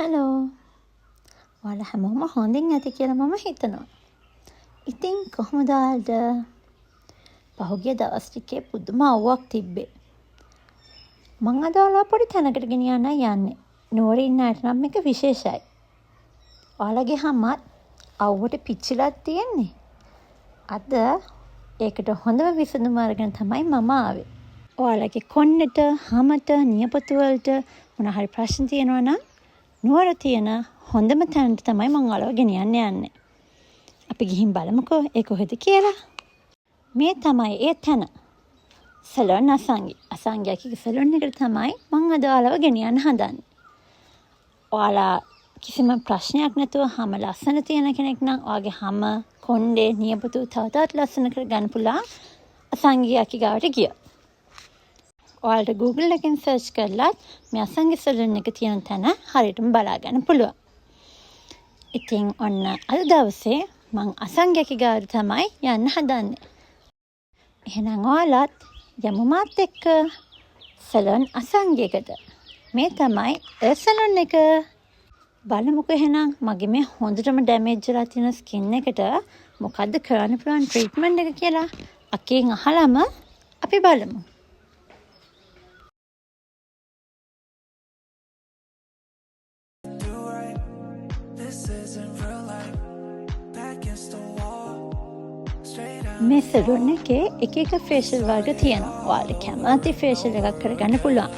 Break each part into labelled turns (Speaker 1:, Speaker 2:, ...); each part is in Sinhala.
Speaker 1: හලෝ. ඔයාලා හැමෝම හොඳින් ඇති කියලා මම හිතනවා. ඉතින් කොහොමද ආල්ද? පහුගිය දවස් ටිකේ පුදුම අවුවක් තිබ්බේ. මං අද ඔයාලා පොඩි තැනකට ගෙනියන්න යන්නේ. නුවරේ ඉන්න අයට නම් මේක විශේෂයි. ඔයාලගේ හැමත් අවුවට පිච්චිලා තියෙන්නේ. අද ඒකට හොඳම විසඳුම අරගෙන තමයි මම ආවේ. ඔයාලගේ කොන්නට, හැමට, නියපොතු වලට මොන හරි ප්‍රශ්න තියෙනවා නම් නුවර තියෙන හොඳම තැනට තමයි මම ඔයාලව ගෙනියන්න යන්නේ. අපි ගිහින් බලමුකෝ ඒ කොහෙද කියලා. මේ තමයි ඒ තැන. සැලොන් අසංගි. අසංගියගේ සැලොන් එකට තමයි මම අද ඔයාලව ගෙනියන්න හදන්නේ. ඔයාලා කිසිම ප්‍රශ්නයක් නැතුව හැම ලස්සන තියෙන කෙනෙක් නම් ඔයාගේ හැම කොණ්ඩේ නියපොතු තවත් ලස්සන කරගන්න පුළුවන් අසංගියගේ ගාවට ගියා. ඔයාලට Google එකෙන් සර්ච් කරලා මේ අසංගි සැලොන් එක තියෙන තැන හරියටම බලා ගන්න පුළුවන්. ඉතින් ඔන්න අද දවසේ මං අසංගියගේ ගාවට තමයි යන්න හදන්නේ. එහෙනම් ඔයාලත් යමු මාත් එක්ක සැලොන් අසංගියකට. මේ තමයි ඒ සැලොන් එක. බලමුකෝ එහෙනම් මගේ මේ හොඳටම ඩැමේජ් වෙලා තියෙන ස්කින් එකට මොකද්ද කරන්න පුළුවන් ට්‍රීට්මන්ට් එක කියලා අකෙන් අහලම අපි බලමු. මේ සැලොන් එකේ එක එක ෆේෂල් වර්ග තියෙනවා. ඔයාලට කැමති ෆේෂල් එකක් කරගන්න පුළුවන්.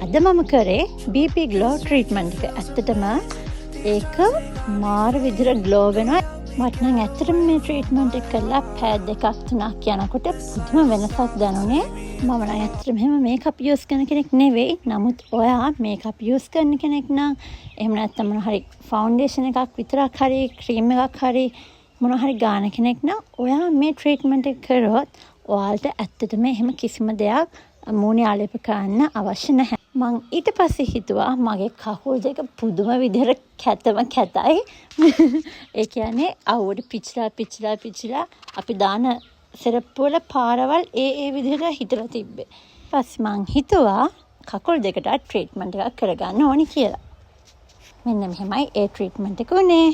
Speaker 1: අද මම කරේ BP Glow ට්‍රීට්මන්ට් එක. ඇත්තටම ඒක මාර විදිහට ග්ලෝ වෙනවා. මට නම් ඇත්තටම මේ ට්‍රීට්මන්ට් එක කරලා පැය 2-3 යනකොට පුදුම වෙනසක් දැනුනේ. මම නම් ඇත්තටම එහෙම මේකප් යූස් කරන කෙනෙක් නෙවෙයි. නමුත් ඔයා මේකප් යූස් කරන කෙනෙක් නම් එහෙම නැත්නම් මොන හරි ෆවුන්ඩේෂන් එකක් විතරක් හරි ක්‍රීම් එකක් හරි මොන හරි ගාන කෙනෙක් නම් ඔයා මේ ට්‍රීට්මන්ට් එක කරොත් ඔයාලට ඇත්තටම එහෙම කිසිම දෙයක් මූණේ ආලේප කරන්න අවශ්‍ය නැහැ. මං ඊට පස්සේ හිතුවා මගේ කකුල් දෙක පුදුම විදිහට කැතයි. ඒ කියන්නේ අවුවට පිච්චිලා අපි දාන සෙරප්පු වල පාරවල් ඒ විදිහට හිටලා තිබ්බේ. ඊපස්සේ මං හිතුවා කකුල් දෙකට ට්‍රීට්මන්ට් එකක් කරගන්න ඕනි කියලා. මෙන්න මෙහෙමයි ඒ ට්‍රීට්මන්ට් එක උනේ.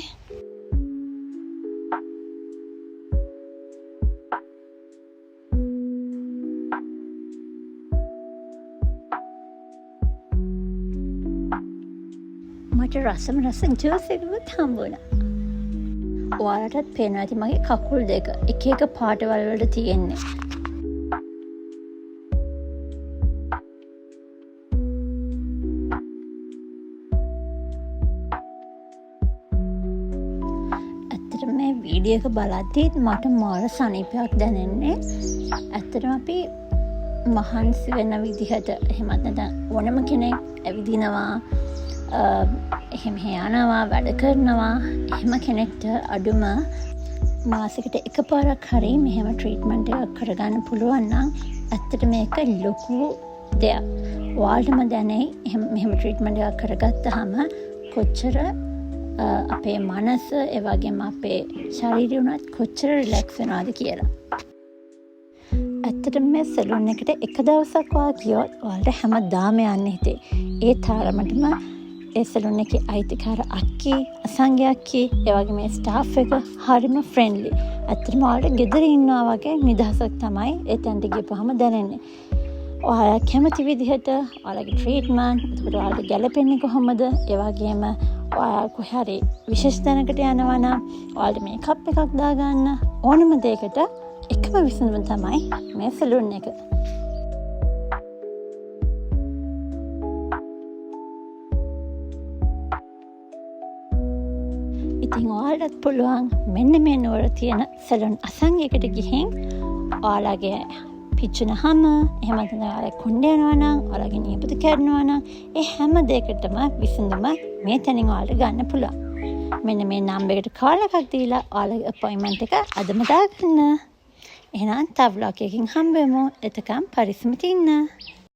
Speaker 1: මට රසම ජූස් එකකුත් හම්බුණා. ඔයාලටත් පේනවා ඇති මගේ කකුල් දෙක එක එක පාටවල් වලට තියෙන්නේ. ඇත්තටම මේ වීඩියෝ එක බලද්දී මට මාර සනීපයක් දැනෙන්නේ. ඇත්තටම අපි මහන්සි වෙන විදිහට එහෙමත් නැත්නම් ඕනම කෙනෙක් ඇවිදිනවා එහෙම යනවා වැඩ කරනවා එහෙම කෙනෙක්ට අඩුම මාසෙකට එකපාරක් හරි මෙහෙම ට්‍රීට්මන්ට් එකක් කරගන්න පුළුවන් නම් ඇත්තට මේක ලොකු දෙයක්. ඔයාලටම දැනෙයි මෙහෙම ට්‍රීට්මන්ට් එකක් කරගත්තාම කොච්චර අපේ මනස ඒ වගේම අපේ ශරීරය උනත් කොච්චර රිලැක්ස් වෙනවද කියලා. ඇත්තටම මේ සැලොන් එකට එක දවසක් ඔයා ගියොත් ඔයාලට හැමදාම යන්න හිතේ. ඒ තරමටම ඒ සැලොන් එකේ අයිතිකාර අක්කී, අසංගි අක්කී, ඒ වගේ මේ ස්ටාෆ් එක හරිම ෆ්‍රෙන්ඩ්ලි. ඇත්තටම ඔයාලට ගෙදර ඉන්නවා වගේ නිදහසක් තමයි ඒ තැනට ගියපුවම දැනෙන්නේ. ඔයාලා කැමති විදිහට ඔයාලගේ ට්‍රීට්මන්ට්, ඒකට ඔයාලට ගැලපෙන්නේ කොහොමද? ඒ වගේම ඔයාලා කොහේ හරි විශේෂ තැනකට යනවා නම් ඔයාලට මේකප් එකක් දාගන්න ඕනම දෙයකට එකම විසඳුම තමයි මේ සැලොන් එක. ඉතින් ඔයාලටත් පුළුවන් මෙන්න මේ නුවර තියෙන සැලොන් අසංගියකට ගිහින් ඔයාලගේ පිච්චෙන හැම එහෙම නැත්නම් ඔයාලගේ කොණ්ඩේ යනවා නම් ඔයාලගේ නියපොතු කැඩෙනවා නම් ඒ හැම දෙයකටම විසඳුම මේ තැනින් ඔයාලට ගන්න පුළුවන්. මෙන්න මේ නම්බර් එකට කෝල් එකක් දීලා ඔයාලගේ අපොයින්ට්මන්ට් එක අදම දාගන්න. එහෙනම් තව vlog එකකින් හම්බෙමු. එතකම් පරිස්සමට ඉන්න.